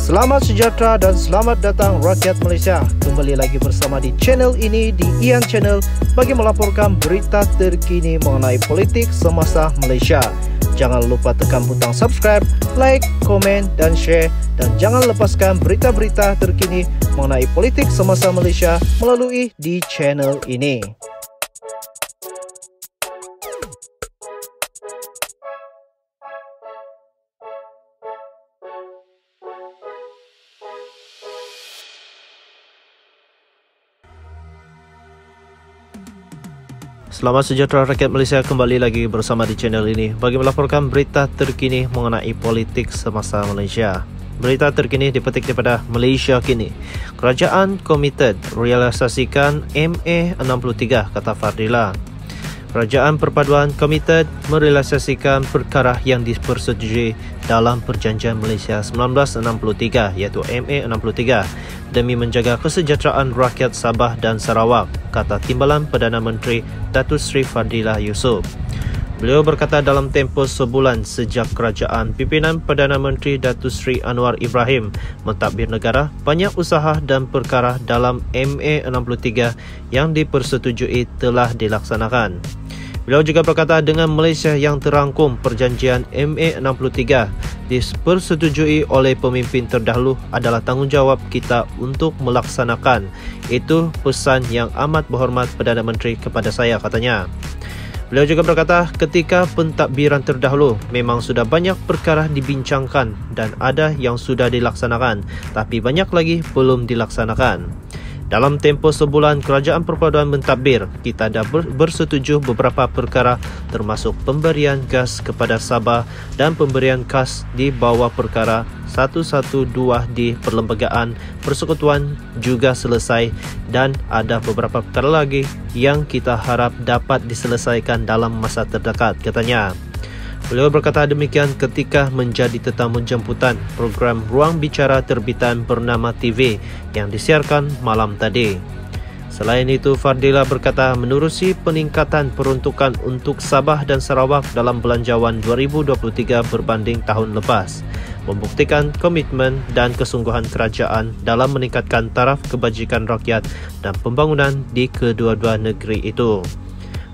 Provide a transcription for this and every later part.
Selamat sejahtera dan selamat datang rakyat Malaysia. Kembali lagi bersama di channel ini, di Ian Channel, bagi melaporkan berita terkini mengenai politik semasa Malaysia. Jangan lupa tekan butang subscribe, like, komen dan share. Dan jangan lepaskan berita-berita terkini mengenai politik semasa Malaysia melalui di channel ini. Selamat sejahtera rakyat Malaysia, kembali lagi bersama di channel ini bagi melaporkan berita terkini mengenai politik semasa Malaysia. Berita terkini dipetik daripada Malaysia Kini. Kerajaan komited realisasikan MA63, kata Fardila. Kerajaan Perpaduan komited merealisasikan perkara yang dipersetujui dalam Perjanjian Malaysia 1963 iaitu MA63 demi menjaga kesejahteraan rakyat Sabah dan Sarawak, kata Timbalan Perdana Menteri Datuk Seri Fadila Yusof. Beliau berkata dalam tempoh sebulan sejak kerajaan pimpinan Perdana Menteri Datuk Seri Anwar Ibrahim mentadbir negara, banyak usaha dan perkara dalam MA63 yang dipersetujui telah dilaksanakan. Beliau juga berkata dengan Malaysia yang terangkum perjanjian MA63 dipersetujui oleh pemimpin terdahulu adalah tanggungjawab kita untuk melaksanakan. Itu pesan yang amat berhormat Perdana Menteri kepada saya, katanya. Beliau juga berkata ketika pentadbiran terdahulu memang sudah banyak perkara dibincangkan dan ada yang sudah dilaksanakan, tapi banyak lagi belum dilaksanakan. Dalam tempoh sebulan Kerajaan Perpaduan mentadbir, kita dah bersetuju beberapa perkara termasuk pemberian gas kepada Sabah dan pemberian kas di bawah perkara 112 di Perlembagaan Persekutuan juga selesai dan ada beberapa perkara lagi yang kita harap dapat diselesaikan dalam masa terdekat, katanya. Beliau berkata demikian ketika menjadi tetamu jemputan program Ruang Bicara terbitan bernama TV yang disiarkan malam tadi. Selain itu, Fardila berkata menerusi peningkatan peruntukan untuk Sabah dan Sarawak dalam belanjawan 2023 berbanding tahun lepas, membuktikan komitmen dan kesungguhan kerajaan dalam meningkatkan taraf kebajikan rakyat dan pembangunan di kedua-dua negeri itu.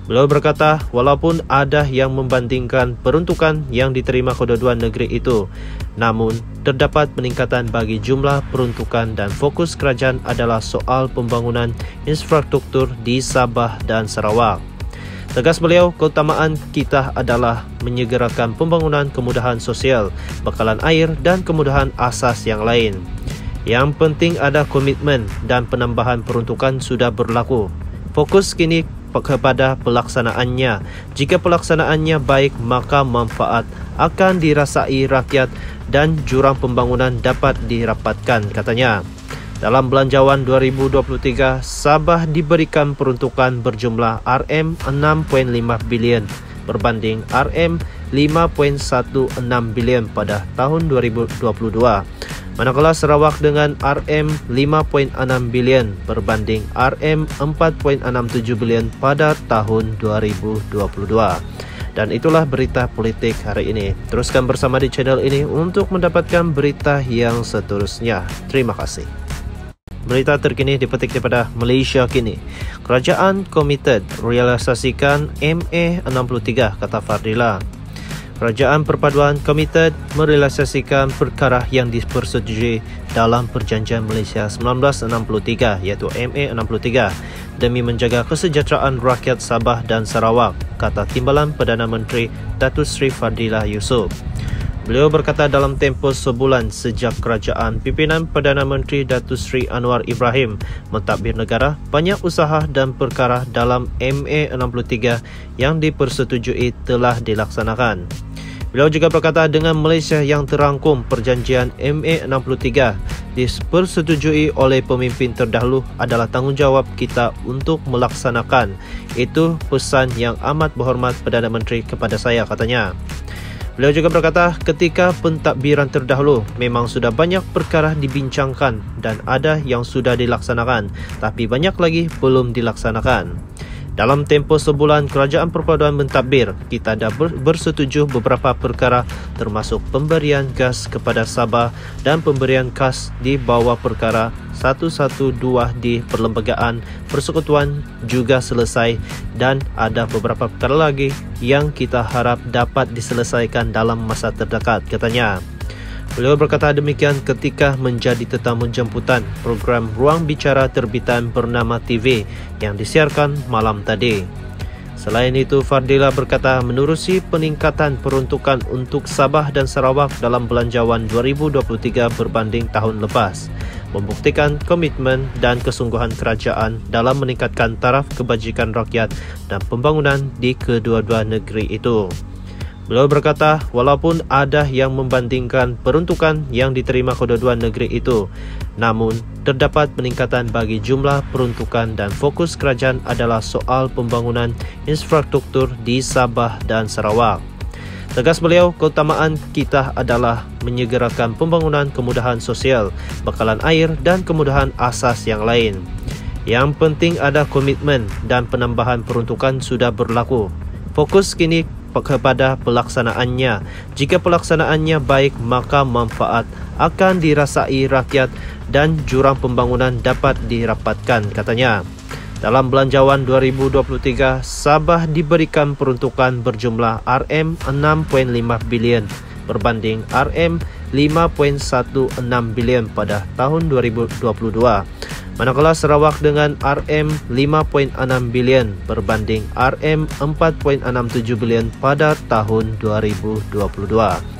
Beliau berkata, walaupun ada yang membandingkan peruntukan yang diterima kedua-dua negeri itu, namun terdapat peningkatan bagi jumlah peruntukan dan fokus kerajaan adalah soal pembangunan infrastruktur di Sabah dan Sarawak. Tegas beliau, keutamaan kita adalah menyegerakan pembangunan kemudahan sosial, bekalan air dan kemudahan asas yang lain. Yang penting ada komitmen dan penambahan peruntukan sudah berlaku. Fokus kini kepada pelaksanaannya. Jika pelaksanaannya baik, maka manfaat akan dirasai rakyat dan jurang pembangunan dapat dirapatkan, katanya. Dalam belanjawan 2023, Sabah diberikan peruntukan berjumlah RM6.5 bilion berbanding RM5.16 bilion pada tahun 2022. Manakala Sarawak dengan RM5.6 bilion berbanding RM4.67 bilion pada tahun 2022. Dan itulah berita politik hari ini. Teruskan bersama di channel ini untuk mendapatkan berita yang seterusnya. Terima kasih. Berita terkini dipetik daripada Malaysia Kini. Kerajaan komited realisasikan MA63, kata Fardila. Kerajaan Perpaduan komited merealisasikan perkara yang dipersetujui dalam Perjanjian Malaysia 1963 iaitu MA63 demi menjaga kesejahteraan rakyat Sabah dan Sarawak, kata Timbalan Perdana Menteri Datuk Seri Fadila Yusof. Beliau berkata dalam tempoh sebulan sejak kerajaan pimpinan Perdana Menteri Datuk Seri Anwar Ibrahim mentadbir negara, banyak usaha dan perkara dalam MA63 yang dipersetujui telah dilaksanakan. Beliau juga berkata dengan Malaysia yang terangkum perjanjian MA63 dipersetujui oleh pemimpin terdahulu adalah tanggungjawab kita untuk melaksanakan. Itu pesan yang amat berhormat Perdana Menteri kepada saya, katanya. Beliau juga berkata ketika pentadbiran terdahulu memang sudah banyak perkara dibincangkan dan ada yang sudah dilaksanakan, tapi banyak lagi belum dilaksanakan. Dalam tempoh sebulan, Kerajaan Perpaduan mentadbir, kita dah bersetuju beberapa perkara termasuk pemberian gas kepada Sabah dan pemberian kas di bawah perkara 112 di Perlembagaan Persekutuan juga selesai dan ada beberapa perkara lagi yang kita harap dapat diselesaikan dalam masa terdekat, katanya. Beliau berkata demikian ketika menjadi tetamu jemputan program Ruang Bicara terbitan Bernama TV yang disiarkan malam tadi. Selain itu, Fardila berkata menerusi peningkatan peruntukan untuk Sabah dan Sarawak dalam Belanjawan 2023 berbanding tahun lepas, membuktikan komitmen dan kesungguhan kerajaan dalam meningkatkan taraf kebajikan rakyat dan pembangunan di kedua-dua negeri itu. Beliau berkata, walaupun ada yang membandingkan peruntukan yang diterima kedua-dua negeri itu, namun terdapat peningkatan bagi jumlah peruntukan dan fokus kerajaan adalah soal pembangunan infrastruktur di Sabah dan Sarawak. Tegas beliau, keutamaan kita adalah menyegerakan pembangunan kemudahan sosial, bekalan air dan kemudahan asas yang lain. Yang penting ada komitmen dan penambahan peruntukan sudah berlaku. Fokus kini kepada pelaksanaannya. Jika pelaksanaannya baik, maka manfaat akan dirasai rakyat dan jurang pembangunan dapat dirapatkan, katanya. Dalam Belanjawan 2023, Sabah diberikan peruntukan berjumlah RM6.5 bilion berbanding RM5.16 bilion pada tahun 2022. Manakala Sarawak dengan RM5.6 bilion berbanding RM4.67 bilion pada tahun 2022.